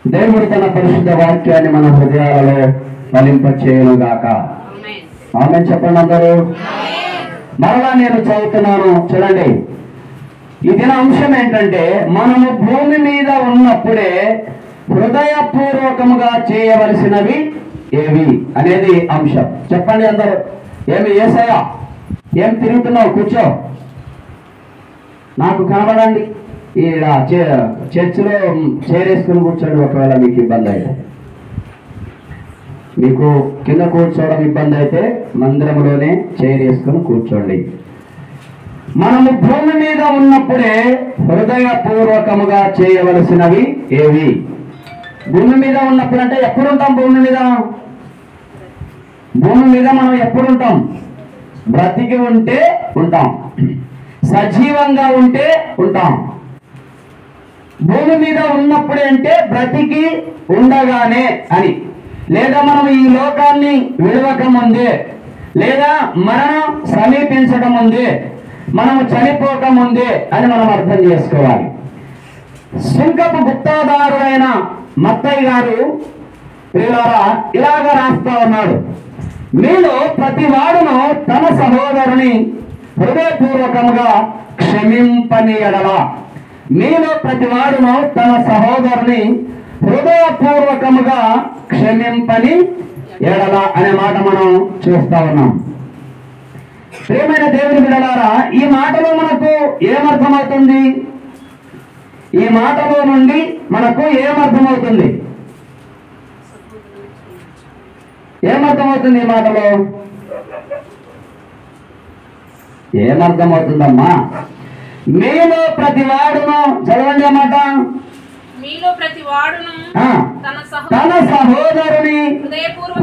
దేవుడు తన పరిశుద్ధ వాక్యాన్ని మన హృదయాలలో ఫలింపచేయునుగాక. ఆమేన్ చెప్పండి అందరూ. మరలా నేను చదువుతున్నాను చూడండి. ఈ దిన అంశం ఏంటంటే మనము భూమి మీద ఉన్నప్పుడే హృదయపూర్వకముగా చేయవలసినవి ఏవి అనేది అంశం. చెప్పండి అందరూ. ఏమి యేసయ్య ఏం తిరుగుతున్నావు? కూర్చో, నాకు కనబడండి. ఇలా చర్చిలో చేరేసుకుని కూర్చోండి. ఒకవేళ మీకు ఇబ్బంది అయితే, మీకు కింద కూర్చోవడం ఇబ్బంది అయితే మందిరంలోనే చేరేసుకుని కూర్చోండి. మనము భూమి మీద ఉన్నప్పుడే హృదయపూర్వకముగా చేయవలసినవి ఏవి? భూమి మీద ఉన్నప్పుడు అంటే ఎప్పుడు ఉంటాం? భూమి మీద మనం ఎప్పుడు ఉంటాం? బ్రతికి ఉంటే ఉంటాం, సజీవంగా ఉంటే ఉంటాం. భూమి మీద ఉన్నప్పుడే అంటే బ్రతికి ఉండగానే అని, లేదా మనం ఈ లోకాన్ని విడవక ముందే, లేదా మరణం సమీపించడం ముందే, మనము చనిపోక ముందే అని మనం అర్థం చేసుకోవాలి. సుంకపు గుప్తాదారుడైన మత్తయ్య గారు ఇలాగా రాస్తా ఉన్నాడు. మీలో ప్రతి వాడును తన సహోదరుని హృదయపూర్వకముగా క్షమింపని ఎడల, మీలో ప్రతి వాడును తన సహోదరుని హృదయపూర్వకముగా క్షమింపని ఎడల అనే మాట మనం చూస్తా ఉన్నాం. ప్రియమైన దేవుని బిడ్డలారా, ఈ మాటలో మనకు ఏమర్థమవుతుంది? ఈ మాటలో నుండి మనకు ఏమర్థమవుతుంది? ఏమర్థమవుతుంది? ఈ మాటలో ఏమర్థమవుతుందమ్మా? మీలో ప్రతి వాడును, చదవండి అన్నమాట. మీలో ప్రతి వాడును తన సహోదరుని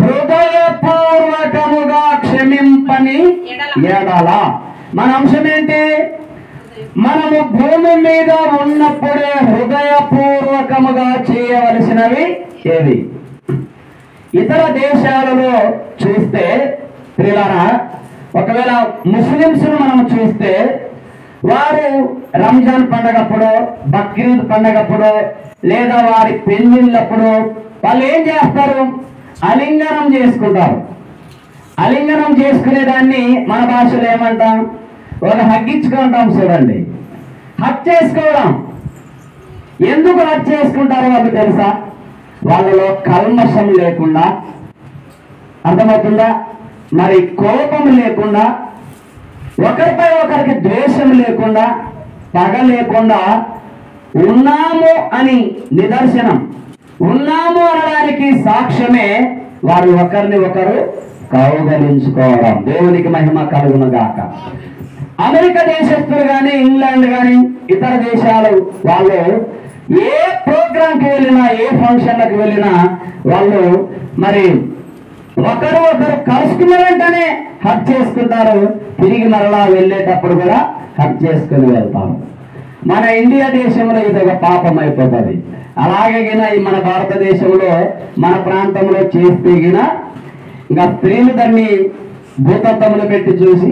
హృదయపూర్వకముగా క్షమింపని ఎడల. మన అంశం ఏంటి? మనము భూమి మీద ఉన్నప్పుడే హృదయపూర్వకముగా చేయవలసినవి ఏవి? ఇతర దేశాలలో చూస్తే ప్రియులారా, ఒకవేళ ముస్లింస్ మనం చూస్తే వారు రంజాన్ పండగప్పుడు, బక్రీద్ పండగప్పుడు, లేదా వారి పెళ్లిళ్ళప్పుడు వాళ్ళు ఏం చేస్తారు? అలింగనం చేసుకుంటారు. అలింగనం చేసుకునేదాన్ని మన భాషలో ఏమంటాం? ఒక హగ్గించుకుంటాం. చూడండి, హక్ చేసుకోవడం. ఎందుకు హక్ చేసుకుంటారో వాళ్ళు తెలుసా? వాళ్ళలో కల్మషం లేకుండా, అర్థమవుతుందా? మరి కోపం లేకుండా, ఒకరిపై ఒకరికి ద్వేషం లేకుండా, పగ లేకుండా ఉన్నాము అని నిదర్శనం, ఉన్నాము అనడానికి సాక్ష్యమే వారు ఒకరిని ఒకరు కౌగలించుకోవడం. దేవునికి మహిమ కలుగునుగాక. అమెరికా దేశస్తులు కానీ, ఇంగ్లాండ్ కానీ, ఇతర దేశాలు వాళ్ళు ఏ ప్రోగ్రాంకి వెళ్ళినా, ఏ ఫంక్షన్లకు వెళ్ళినా వాళ్ళు మరి ఒకరు ఒకరు కలుసుకున్న వెంటనే హక్ చేసుకుంటారు. తిరిగి మరలా వెళ్ళేటప్పుడు కూడా హక్ చేసుకుని వెళ్తారు. మన ఇండియా దేశంలో ఇది ఒక పాపం అయిపోతుంది. అలాగే మన భారతదేశంలో మన ప్రాంతంలో చేస్తే ఇంకా స్త్రీలు దాన్ని భూతత్వములు పెట్టి చూసి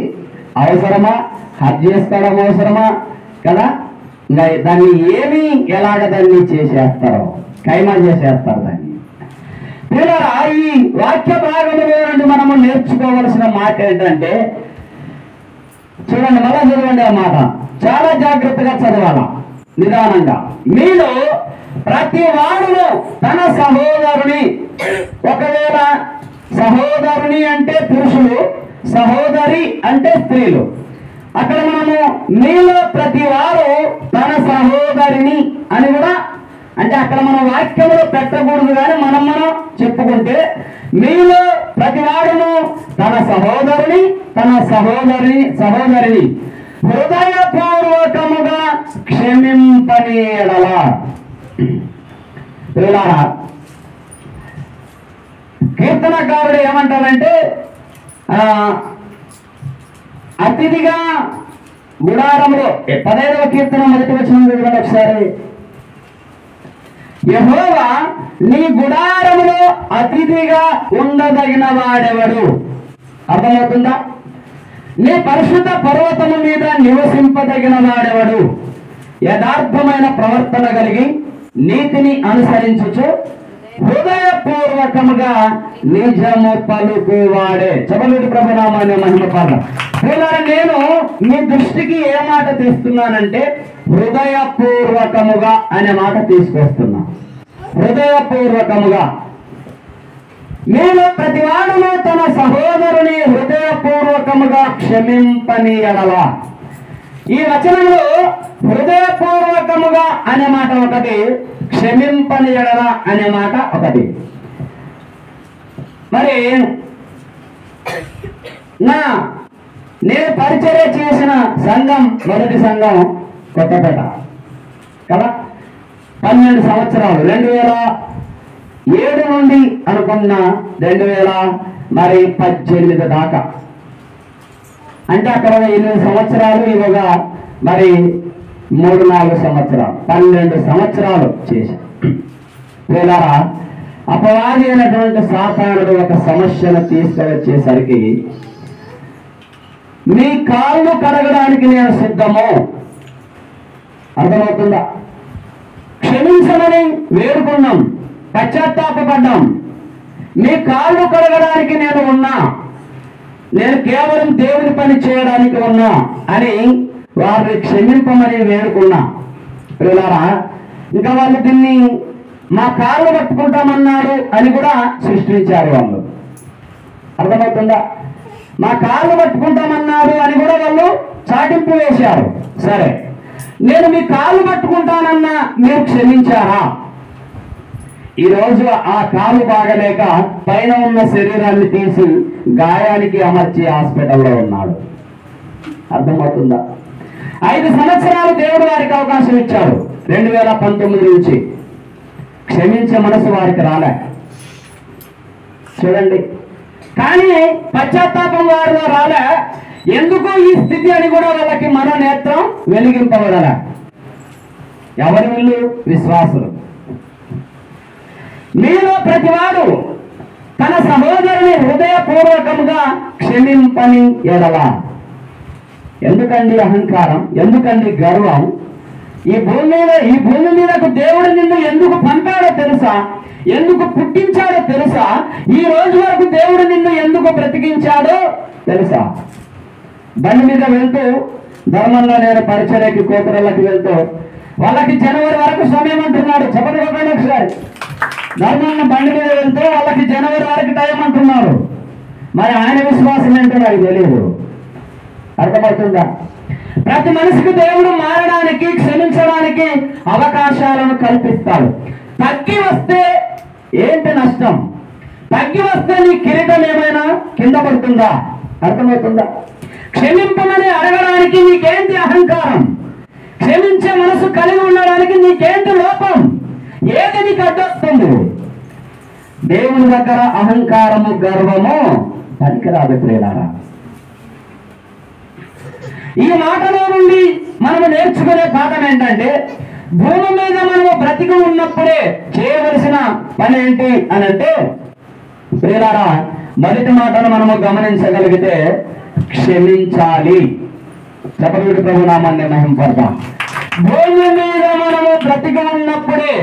అవసరమా? హక్ చేసుకోవడం అవసరమా కదా? ఇంకా దాన్ని ఏమి ఎలాగ దాన్ని చేసేస్తారో, కైమా చేసేస్తారు దాన్ని. పిల్లరా, ఈ వాక్య భాగంలో నుండి మనము నేర్చుకోవలసిన మాట ఏంటంటే, చూడండి, మళ్ళా చదవండి ఆ మాట. చాలా జాగ్రత్తగా చదవాల, నిదానంగా. మీలో ప్రతి వాడును తన సహోదరుని, ఒకవేళ సహోదరుని అంటే పురుషులు, సహోదరి అంటే స్త్రీలు. అక్కడ మనము మీలో ప్రతి వారు తన సహోదరిని అని కూడా అంటే అక్కడ మనం వాక్యంలో పెట్టకూడదు, కానీ మనం చెప్పుకుంటే మీలో ప్రతి వాడును తన సహోదరుని హృదయపూర్వకముగా క్షమింపని ఎడల. కీర్తనకారుడు ఏమంటాడంటే, అతిథిగా గుడారంలో 15వ కీర్తన 1వ వచనం చదవండి ఒకసారి. యెహోవా నీ గుడారములో అతిథిగా ఉండదగిన వాడెవడు? అర్థమవుతుందా? నీ పరిశుద్ధ పర్వతము మీద నివసింపదగిన వాడెవడు? యథార్థమైన ప్రవర్తన కలిగి నీతిని అనుసరించుచు హృదయపూర్వకముగా నిజము పలుకువాడే. చెప్పలేదు ప్రభునామాన్ని మహిమపడ. నేను మీ దృష్టికి ఏ మాట తీస్తున్నానంటే హృదయపూర్వకముగా అనే మాట తీసుకొస్తున్నా. హృదయపూర్వకముగా. మీలో ప్రతివాడును తన సహోదరుని హృదయపూర్వకముగా క్షమింపని ఎడల. ఈ వచనంలో హృదయపూర్వకముగా అనే మాట ఒకటి, క్షమింపని ఎడల అనే మాట ఒకటి. మరి నేను పరిచర్య చేసిన సంఘం, మొదటి సంఘం కొత్తపేట కదా, 12 సంవత్సరాలు 2007 నుండి అనుకున్న 2018 దాకా, అంటే అక్కడ 8 సంవత్సరాలు, ఇవగా మరి 3-4 సంవత్సరాలు, 12 సంవత్సరాలు చేశాను. వేలారా అపవాది అయినటువంటి సాతానుడు ఒక సమస్యను తీసుకువచ్చేసరికి, మీ కాళ్ళు కడగడానికి నేను సిద్ధము. అర్థమవుతుందా? క్షమించమని వేడుకున్నాం, పశ్చాత్తాపడ్డాం. మీ కాళ్ళు కడగడానికి నేను ఉన్నా, నేను కేవలం దేవుని పని చేయడానికి ఉన్నా అని వారిని క్షమింపమని వేడుకున్నా. పిల్లరా, ఇంకా వాళ్ళు దీన్ని మా కాళ్ళు పట్టుకుంటామన్నాడు అని కూడా సృష్టించారు వాళ్ళు. అర్థమవుతుందా? మా కాళ్ళు పట్టుకుంటామన్నారు అని కూడా వాళ్ళు చాటింపు వేశారు. సరే, నేను మీ కాళ్ళు పట్టుకుంటానన్నా మీరు క్షమించారా? ఈరోజు ఆ కాలు బాగలేక పైన ఉన్న శరీరాన్ని తీసి గాయానికి అమర్చి హాస్పిటల్లో ఉన్నాడు. అర్థమవుతుందా? 5 సంవత్సరాలు దేవుడు వారికి అవకాశం ఇచ్చాడు. 2019 నుంచి క్షమించే మనసు వారికి రాలే. చూడండి, కానీ పశ్చాత్తాపం వారిలో రాలే. ఎందుకు ఈ స్థితి అని కూడా వాళ్ళకి మన నేత్రం వెలిగింపబడాల. ఎవరి వీళ్ళు? విశ్వాసులు. మీలో ప్రతివాడు తన సహోదరుని హృదయపూర్వకముగా క్షమింపని ఎడల. ఎందుకండి అహంకారం? ఎందుకండి గర్వం? ఈ భూమి మీదకు దేవుడు నిన్ను ఎందుకు పంపాడో తెలుసా? ఎందుకు పుట్టించాడో తెలుసా? ఈ రోజు వరకు దేవుడు నిన్ను ఎందుకు బ్రతికించాడో తెలుసా? బండి మీద వెళ్తూ, ధర్మంలో నేను పరిచర్యకి కోపురళ్ళకి వెళ్తూ, వాళ్ళకి జనవరి వరకు సమయం అంటున్నాడు. చెప్పండి ఒకసారి. ధర్మంలో బండి మీద వెళ్తూ వాళ్ళకి జనవరి వరకు టైం అంటున్నారు. మరి ఆయన విశ్వాసం ఏంటో నాకు తెలియదు. అర్థమవుతుందా? ప్రతి మనిషికి దేవుడు మారడానికి, క్షమించడానికి అవకాశాలను కల్పిస్తాడు. తగ్గి వస్తే ఏంటి నష్టం? తగ్గి వస్తే నీ కిరీటం ఏమైనా కింద పడుతుందా? అర్థమవుతుందా? క్షమింపమని అడగడానికి నీకేంటి అహంకారం? క్షమించే మనసు కలిగి ఉండడానికి నీకేంటి లోపం? ఏది నీకు అడ్డొస్తుంది? దేవుని దగ్గర అహంకారము, గర్వము పనికిరాదు ప్రియులారా. ఈ మాటలో నుండి మనము నేర్చుకునే పాఠం ఏంటంటే, భూమి మీద మనము బ్రతికి ఉన్నప్పుడే చేయవలసిన పని ఏంటి అని అంటే, ప్రియులారా, మొదటి మాటను మనము గమనించగలిగితే క్షమించాలి. చెప్పబడి ప్రభునామాన్ని మహింపడతాం. భూమి మీద మనము బ్రతికి ఉన్నప్పుడే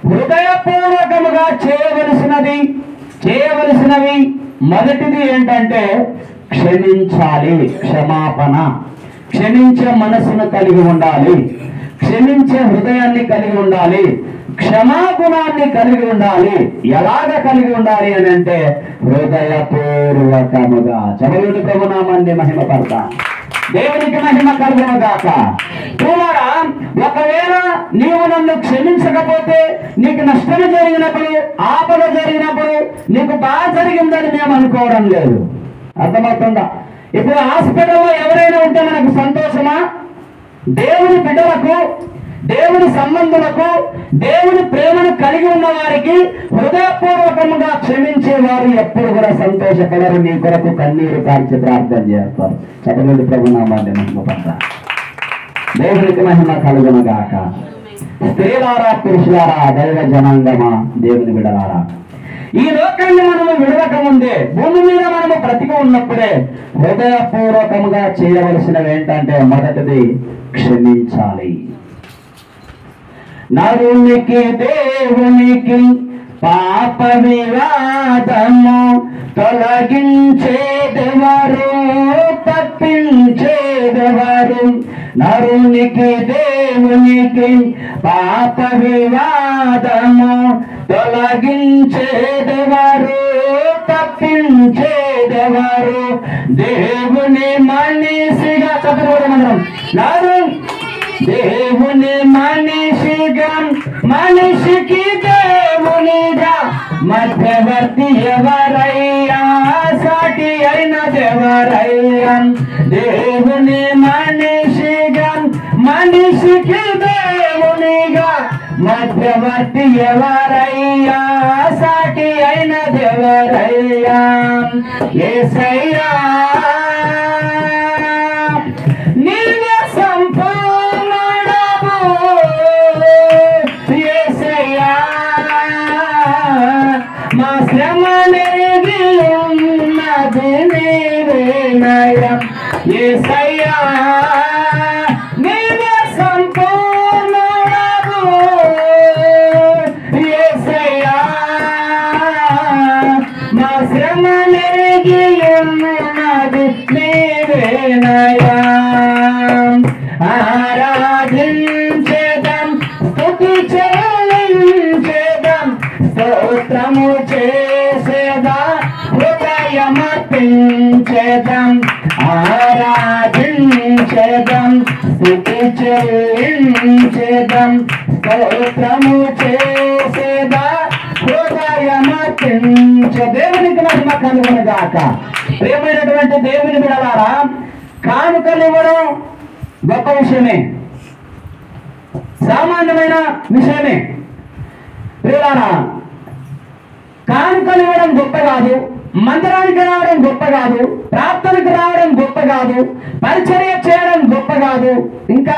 హృదయపూర్వకముగా చేయవలసినవి మొదటిది ఏంటంటే క్షమించాలి. క్షమాపణ. క్షమించే మనస్సును కలిగి ఉండాలి. క్షమించే హృదయాన్ని కలిగి ఉండాలి. క్షమాగుణాన్ని కలిగి ఉండాలి. ఎలాగ కలిగి ఉండాలి అని అంటే హృదయపూర్వకముగా. చబలుడి ప్రభునామాన్ని మహిమపడతా. దేవునికి మహిమ కలుగును గాక. చూడరా, ఒకవేళ నీవు నన్ను క్షమించకపోతే, నీకు నష్టం జరిగినప్పుడు, ఆపద జరిగినప్పుడు నీకు బాగా జరిగిందని మేము అనుకోవడం లేదు. అర్థమవుతుందా? ఇప్పుడు హాస్పిటల్లో ఎవరైనా ఉంటే మనకు సంతోషమా? దేవుని బిడ్డలకు, దేవుని సంబంధులకు, దేవుని ప్రేమను కలిగి ఉన్న వారికి హృదయపూర్వకంగా క్షమించే వారు ఎప్పుడు కూడా సంతోషపడరు. నీ కొరకు కన్నీరు కాల్చి ప్రార్థన చేస్తారు. చదవండి ప్రభునామాన్ని మహిమపడతారు. దేవునికి మహిమ కలుగును గాక. స్త్రీలారా, పురుషులారా, దైవ జనాంగమా, దేవుని బిడ్డలారా, ఈ లోకాన్ని మనము విడవక ముందే, భూమి మీద మనము బ్రతికి ఉన్నప్పుడే హృదయపూర్వకముగా చేయవలసినవి ఏంటంటే మొదటిది క్షమించాలి. నరునికి దేవునికి పాప వివాదము తొలగించేదెవరు, తప్పించేదెవరు? నరునికి దేవునికి పాప వివాదము తొలగించేదెవరు, తప్పించేదెవరు? దేవుని మనిషిగా చదువుకోవడం నరు దేవుని మనిషిగా, మనిషికి దేవునిగా మధ్యవర్తి ఎవరయ్యా, సాటి అయిన ఎవరయ్యా? దేవుని మనిషిగా, మనిషికి దేవునిగా మధ్యవర్తి ఎవరయ్యా, సాటి అయిన ఎవరయ్యా? యేసయ్యా నీవే సంపూర్ణుడవు, యేసయ్యా మా శ్రమ నెరిగి ఉన్నది నీవేనయ్యా. యేసయ్యా నీవే సంపూర్ణుడవు, యేసయ్యా మా శ్రమ నెరిగి ఉన్నది నీవేనయ్యా. ఆరాధించేదం, స్తుతి చెల్లించేదం, స్తోత్రము చేసేదా హృదయమర్పించేదం. ఆరాధించేదం, స్తుతి చెల్లించేదం, స్తోత్రము చేసేదా హృదయమర్పించే. దేవునికి మహిమ కలుగునుగాక. ప్రియమైనటువంటి దేవుని బిడ్డలారా, కానుకలు ఇవ్వడం గొప్ప విషయమే, సామాన్యమైన విషయమే. ప్రియులారా, కానుకలు ఇవ్వడం గొప్ప కాదు, మందిరానికి రావడం గొప్ప కాదు, ప్రార్థనకు రావడం గొప్ప కాదు, పరిచర్య చేయడం గొప్ప కాదు, ఇంకా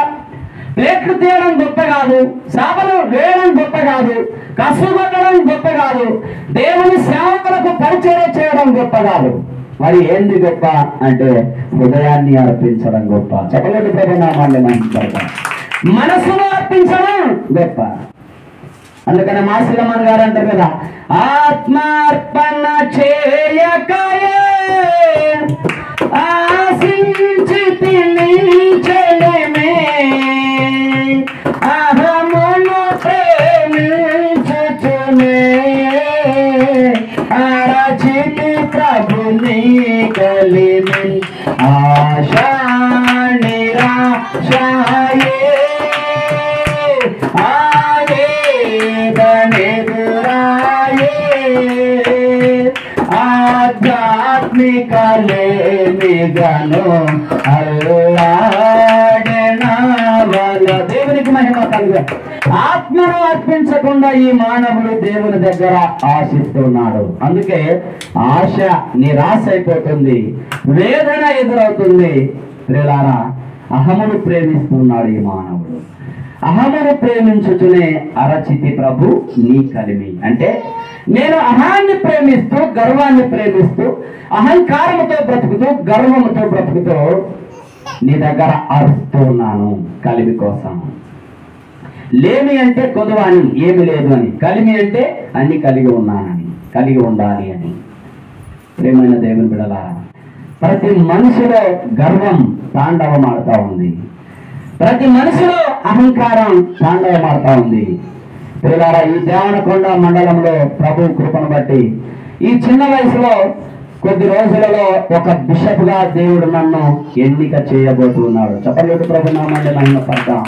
ప్లేట్లు తీయడం గొప్ప కాదు, సభలు వేయడం గొప్ప కాదు, కసుగొట్టడం గొప్ప కాదు, దేవుని సేవకులకు పరిచర్య చేయడం గొప్ప కాదు. మరి ఏంది గొప్ప అంటే హృదయాన్ని అర్పించడం గొప్ప. చెప్పలేదు ప్రభునామాన్ని మంచిపడతాం, మనసును అర్పించడం గొప్ప. అందుకని మాసిలమ్మన్ గారు అంటారు కదా, ఆత్మార్పణ చేయకయే ఆశించి తినించడమే, అహమును ప్రేమించుచునే అరచితి ప్రభుని కలిమి ఆశా నిరాశయే ఆధ్యాత్మికలేమిగను అల్లాడెనవల. దేవునికి మహిమ కలుగు. ఆత్మను అర్పించకుండా ఈ మానవులు దేవుని దగ్గర ఆశిస్తున్నాడు. అందుకే ఆశ నిరాశ అయిపోతుంది, వేదన ఎదురవుతుంది. ప్రియులారా, అహమును ప్రేమిస్తున్నాడు ఈ మానవుడు. అహమును ప్రేమించుచునే అరచితి ప్రభు నీ కలిమి. అంటే నేను అహాన్ని ప్రేమిస్తూ, గర్వాన్ని ప్రేమిస్తూ, అహంకారముతో బ్రతుకుతూ, గర్వముతో బ్రతుకుతూ నీ దగ్గర అరుస్తూ ఉన్నాను కలిమి కోసం. లేమి అంటే కొదువ అని, ఏమి లేదు అని. కలిమి అంటే అన్ని కలిగి ఉన్నానని, కలిగి ఉండాలి అని. ప్రేమైన దేవుని బిడ్డలారా, ప్రతి మనిషిలో గర్వం తాండవమాడుతూ ఉంది, ప్రతి మనిషిలో అహంకారం తాండవమాడుతూ ఉంది. ప్రియులారా, ఈ దేవనకొండ మండలంలో ప్రభు కృపను బట్టి ఈ చిన్న వయసులో కొద్ది రోజులలో ఒక బిషప్ గా దేవుడు నన్ను ఎన్నిక చేయబోతున్నాడు. చెప్పలేదు ప్రభు నామాన్ని మహిమ పడతాం.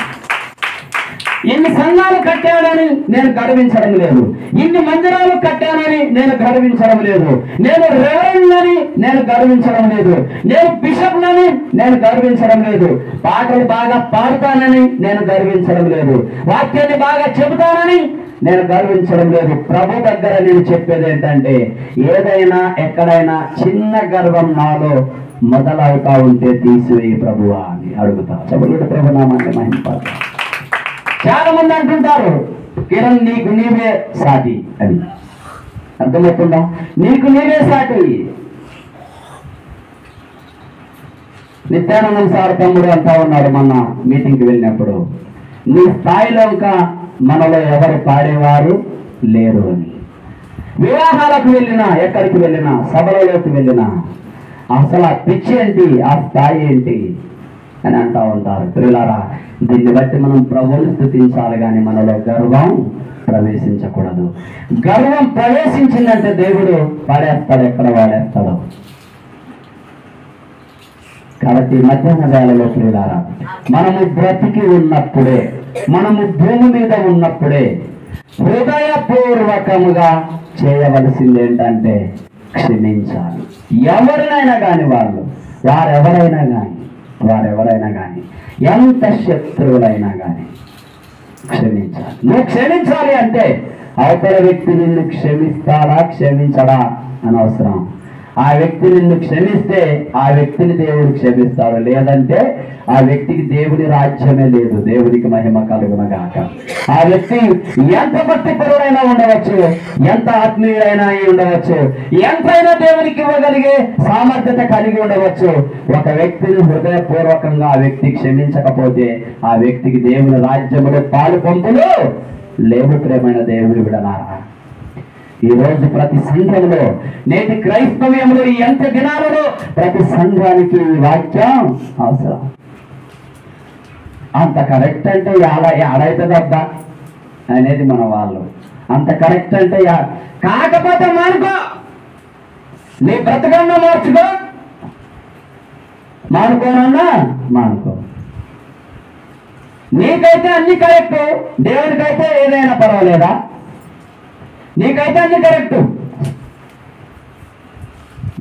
ఇన్ని సంఘాలు కట్టానని నేను గర్వించడం లేదు, ఇన్ని మందిరాలు కట్టానని నేను గర్వించడం లేదు, నేను రెవరెండ్ అని నేను గర్వించడం లేదు, నేను బిషప్ అని నేను గర్వించడం లేదు, పాటలు బాగా పాడుతానని నేను గర్వించడం లేదు, వాక్యాన్ని బాగా చెబుతానని నేను గర్వించడం లేదు. ప్రభు దగ్గర నేను చెప్పేది ఏంటంటే, ఏదైనా ఎక్కడైనా చిన్న గర్వం నాలో మొదలవుతా ఉంటే తీసివేయి ప్రభువా అని అడుగుతా. చెప్పలేదు ప్రభు నామాన్ని మహిమ పడతాం. చాలా మంది అంటుంటారు, కిరణ్ నీకు నీవే సాటి అని. అర్థమవుతుందా? నీకు నీవే సాటి. నిత్యానందం సార్ తమ్ముడు అంటా ఉన్నాడు మొన్న మీటింగ్కి వెళ్ళినప్పుడు, నీ స్థాయిలో ఇంకా మనలో ఎవరు పాడేవారు లేరు అని. వివాహాలకు వెళ్ళినా, ఎక్కడికి వెళ్ళినా, సభలలోకి వెళ్ళినా అసలు ఆ పిచ్చి ఏంటి, ఆ స్థాయి ఏంటి అని అంటూ ఉంటారు. ప్రియులారా, దీన్ని బట్టి మనం ప్రభువుని స్తుతించాలి, కానీ మనలో గర్వం ప్రవేశించకూడదు. గర్వం ప్రవేశించిందంటే దేవుడు పాడేస్తాడు, ఎక్కడ వాడేస్తాడు. కాబట్టి మధ్యాహ్న వేళలో ప్రియులారా, మనము బ్రతికి ఉన్నప్పుడే, మనము భూమి మీద ఉన్నప్పుడే హృదయపూర్వకముగా చేయవలసింది ఏంటంటే క్షమించాలి. ఎవరినైనా కానీ వారెవరైనా కానీ ఎంత శత్రువులైనా కానీ క్షమించాలి. నువ్వు క్షమించాలి అంటే అవతల వ్యక్తి నిన్ను క్షమిస్తాడా క్షమించడా అనవసరం. ఆ వ్యక్తి నిన్ను క్షమిస్తే ఆ వ్యక్తిని దేవుడు క్షమిస్తాడు, లేదంటే ఆ వ్యక్తికి దేవుని రాజ్యమే లేదు. దేవునికి మహిమ కలుగునగాక. ఆ వ్యక్తి ఎంత భక్తిపరుడైనా ఉండవచ్చు, ఎంత ఆత్మీయుడైనా ఉండవచ్చు, ఎంతైనా దేవునికి ఇవ్వగలిగే సామర్థ్యత కలిగి ఉండవచ్చు. ఒక వ్యక్తిని హృదయపూర్వకంగా ఆ వ్యక్తి క్షమించకపోతే ఆ వ్యక్తికి దేవుని రాజ్యములో పాలు పంపులు లేవు. ప్రేమైన దేవుని విడనారా, ఈ రోజు ప్రతి సంఘంలో, నేటి క్రైస్తవ్యంలో, ఈ అంత్య దినాలలో ప్రతి సంఘానికి ఈ వాక్యం అవసరం. అంత కరెక్ట్ అంటే ఆడైతుందబ్బా అనేది మన వాళ్ళు. అంత కరెక్ట్ అంటే కాకపోతే మానుకో, నీ బ్రతకన్నా మార్చుకో, మానుకోనన్నా మానుకో. నీకైతే అన్ని కరెక్ట్, దేవునికైతే ఏదైనా పర్వాలేదా? నీకైతే అన్ని కరెక్ట్,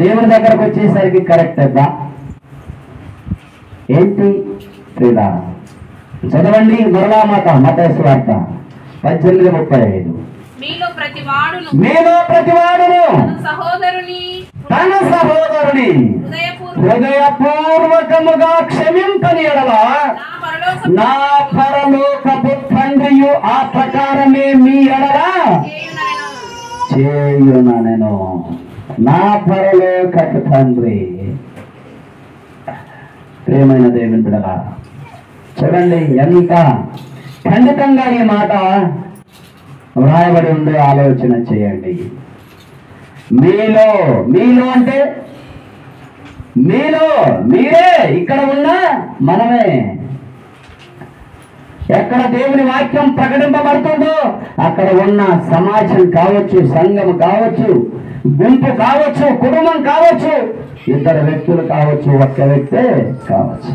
దేవుని దగ్గరకు వచ్చేసరికి కరెక్ట్ అబ్బా ఏంటి? ప్రియులారా, చదవండి మరలా మత్తయి సువార్త 18:35. మీలో ప్రతివాడును తన సహోదరుని హృదయపూర్వకముగా క్షమింపని ఎడల నా పరలోకపు తండ్రియు ఆ ప్రకారమే మీ ఎడల చేయుననెను. నా పరలోకపు తండ్రి. ప్రియమైన దేవుని బిడ్డలారా, చూడండి ఎంత ఖండితంగా ఈ మాట వ్రాయబడి ఉందో ఆలోచన చేయండి. మీలో అంటే మీరే, ఇక్కడ ఉన్న మనమే. ఎక్కడ దేవుని వాక్యం ప్రకటింపబడుతుందో అక్కడ ఉన్న సమాజం కావచ్చు, సంఘం కావచ్చు, గుంపు కావచ్చు, కుటుంబం కావచ్చు, ఇద్దరు వ్యక్తులు కావచ్చు, ఒక్క వ్యక్తే కావచ్చు.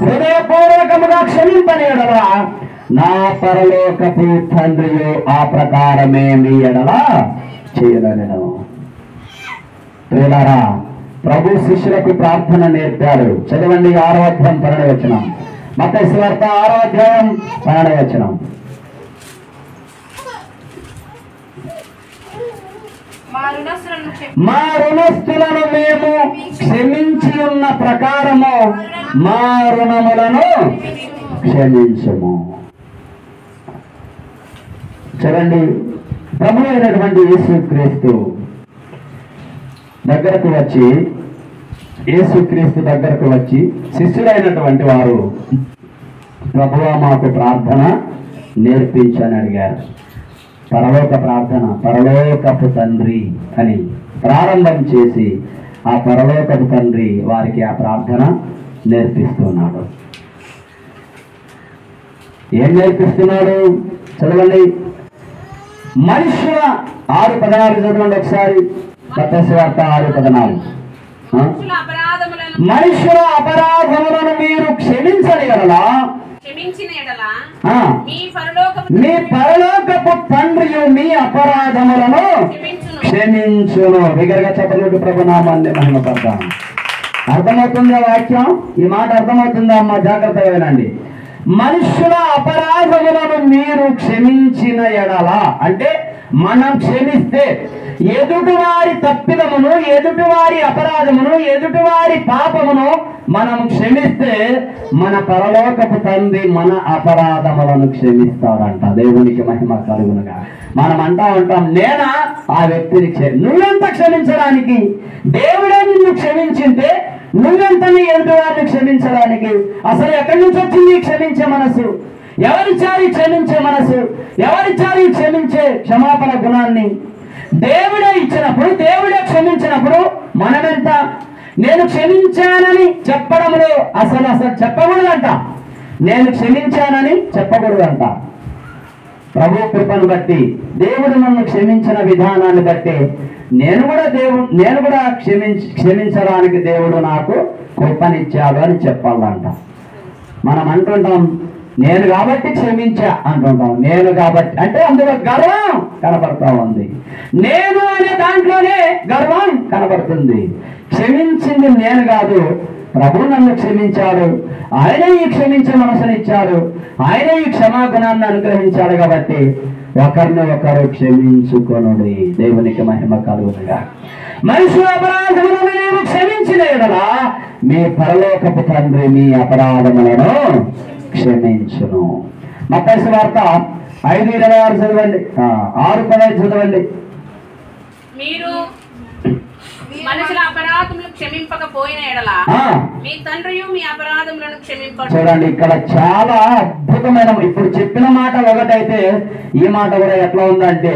హృదయపూర్వకముగా క్షమింపని ఎడల నా పరలోకపు తండ్రియు ఆ ప్రకారమే మీ ఎడల చేయనెను. ప్రియులారా, ప్రభు శిష్యులకు ప్రార్థన నేర్పాడు. చదవండి 6వ అధ్యాయం 12వ వచనం. మత్తయి సువార్త 6వ అధ్యాయం 12వ వచనం. మా రుణస్థులను మేము క్షమించి ఉన్న ప్రకారము మా రుణములను క్షమించము. చూడండి, ప్రభు అయినటువంటి యేసుక్రీస్తు దగ్గరకు వచ్చి శిష్యులైనటువంటి వారు ప్రభువా మాకు ప్రార్థన నేర్పించని అడిగారు. పరలోక ప్రార్థన, పరలోకపు తండ్రి అని ప్రారంభం చేసి ఆ పరలోకపు తండ్రి వారికి ఆ ప్రార్థన నేర్పిస్తున్నాడు. ఏం నేర్పిస్తున్నాడు? చదవండి. మనుషుల 6:14 చదవండి ఒకసారి. మత్తయి సువార్త 6:14. మనుషుల అపరాధములను మీరు క్షమించని ఎడల మీ పరలోకపు తండ్రియు మీ అపరాధములను క్షమించును. బిగ్గరగా చెప్పలేదు ప్రభునామాన్ని మహిమపడతాం. అర్థమవుతుందా వాక్యం? ఈ మాట అర్థమవుతుందా అమ్మా? జాగ్రత్తగా వినండి. మనుషుల అపరాధములను మీరు క్షమించిన ఎడల అంటే మనం క్షమిస్తే, ఎదుటివారి తప్పిదమును, ఎదుటివారి అపరాధమును, ఎదుటివారి పాపమును మనం క్షమిస్తే మన పరలోకపు తండ్రి మన అపరాధములను క్షమిస్తాడంట. దేవునికి మహిమ కలుగునుగా. మనం అంటా ఉంటాం, నేనా ఆ వ్యక్తిని నువ్వెంత క్షమించడానికి? దేవుడే నిన్ను క్షమించింటే నువ్వెంత నీ ఎదుటివారిని క్షమించడానికి? అసలు ఎక్కడి నుంచి వచ్చింది క్షమించే మనసు? ఎవరిచ్చారు ఈ క్షమించే మనసు? ఎవరిచ్చారు ఈ క్షమించే క్షమాపణ గుణాన్ని? దేవుడే ఇచ్చినప్పుడు, దేవుడే క్షమించినప్పుడు మనమెంత? నేను క్షమించానని చెప్పడంలో అసలు చెప్పకూడదంట. నేను క్షమించానని చెప్పకూడదంట. ప్రభు కృపను బట్టి, దేవుడు నన్ను క్షమించిన విధానాన్ని బట్టి నేను కూడా క్షమించడానికి దేవుడు నాకు కృపనిచ్చాడు అని చెప్పాలంట. మనం అంటుంటాం, నేను కాబట్టి క్షమించా అంటుంటాం. నేను కాబట్టి అంటే అందులో గర్వం కనపడతా ఉంది. నేను అనే దాంట్లోనే గర్వం కనపడుతుంది. క్షమించింది నేను కాదు, ప్రభు నన్ను క్షమించాడు. ఆయన ఈ క్షమించే మనసునిచ్చాడు. ఆయన ఈ క్షమాగుణాన్ని అనుగ్రహించాడు. కాబట్టి ఒకరిని ఒకరు క్షమించుకొనుడి. దేవునికి మహిమ కలుగునుగా. మనుషుల అపరాధములను నీవు క్షమించిన యెడల మీ పరలోకపు తండ్రి మీ అపరాధములను క్షమించును. మత్తయి సువార్త 5:26 చదవండి, 6:15 చదవండి. మీరు మనుషుల అపరాధములు క్షమింపకపోయిన యెడల మీ తండ్రియు మీ అపరాధములను క్షమింపడు. చూడండి, ఇక్కడ చాలా అద్భుతమైన, ఇప్పుడు చెప్పిన మాట ఒకటైతే ఈ మాట కూడా ఎట్లా ఉందంటే,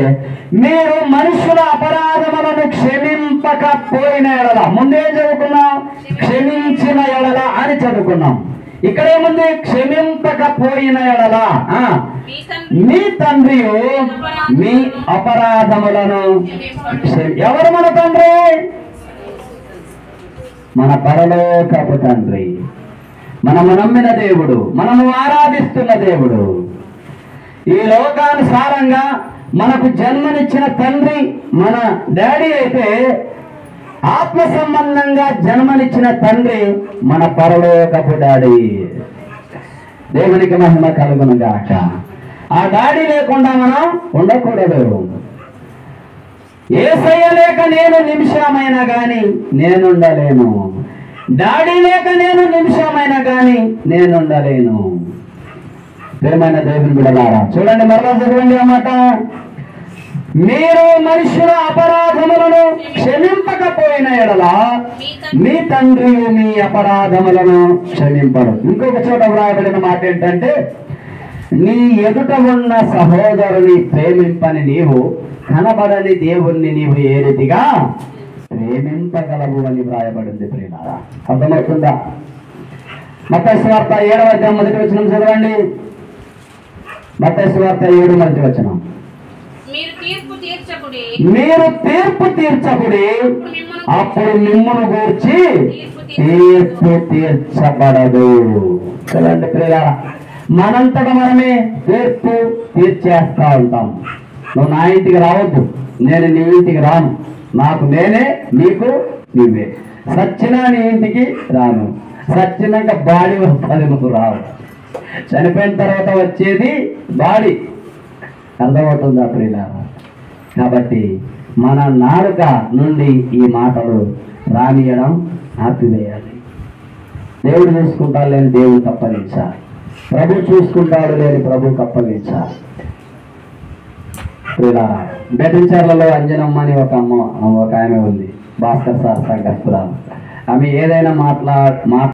మీరు మనుషుల అపరాధములను క్షమింపకపోయిన యెడల, ముందేం చదువుకున్నాం? క్షమించిన యెడల అని చదువుకున్నాం. ఇక్కడ ఏముంది? క్షమింపకపోయిన యెడల మీ తండ్రి మీ అపరాధములను. ఎవరు మన తండ్రి? మన పరలోకపు తండ్రి, మనము నమ్మిన దేవుడు, మనము ఆరాధిస్తున్న దేవుడు. ఈ లోకానుసారంగా మనకు జన్మనిచ్చిన తండ్రి మన డాడీ అయితే, ఆత్మ సంబంధంగా జన్మనిచ్చిన తండ్రి మన పరలోకపు డాడీ. దేవునికి మహిమ కలుగును గాక. ఆ డాడీ లేకుండా మనం ఉండకూడదు. యేసయ్య లేక నేను నిమిషమైనా గాని నేనుండలేను. డాడీ లేక నేను నిమిషమైనా గాని నేనుండలేను. ప్రియమైన దేవుని బిడ్డలారా, చూడండి, మరలా చదవండి అన్నమాట. మీరు మనుషుల అపరాధములను క్షమింపకపోయిన యెడల మీ తండ్రి మీ అపరాధములను క్షమింపడు. ఇంకొక చోట వ్రాయబడిన మాట ఏంటంటే, నీ ఎదుట ఉన్న సహోదరుని ప్రేమింపని నీవు కనబడని దేవుణ్ణి నీవు ఏ రీతిగా ప్రేమింపగలవు అని వ్రాయబడింది. ప్రియులారా, అర్థమవుతుందా? మత్తయి సువార్త 7వ అధ్యాయం 1వ వచనం చదవండి. మత్తయి సువార్త 7:1. మీరు తీర్పు తీర్చకుడి, అప్పుడు మిమ్మును గూర్చి తీర్పు తీర్చబడదు. చూడండి ప్రియులారా, మనంతట మనమే తీర్పు తీర్చేస్తా ఉంటాం. నువ్వు నా ఇంటికి రావద్దు, నేను నీ ఇంటికి రాను, నాకు నేనే, నీకు నీవే. సచ్చినా నీ ఇంటికి రాను, సచ్చినాక బాడీ వస్తుంది, నువ్వు రావు. చనిపోయిన తర్వాత వచ్చేది బాడీ. అర్థమవుతుందా ప్రియులారా? కాబట్టి మన నాలుక నుండి ఈ మాటలు రానియడం ఆపివేయాలి. దేవుడు చూసుకుంటాడు లేని దేవుడు తప్పనించాలి. ప్రభు చూసుకుంటాడు లేని ప్రభు తప్పనించాలి. ప్రియులారా, బెటంచర్లలో అంజనమ్మ అని ఒక ఆమె ఉంది, భాస్కర్ సార్ సంఘస్థురాలు. ఆమె ఏదైనా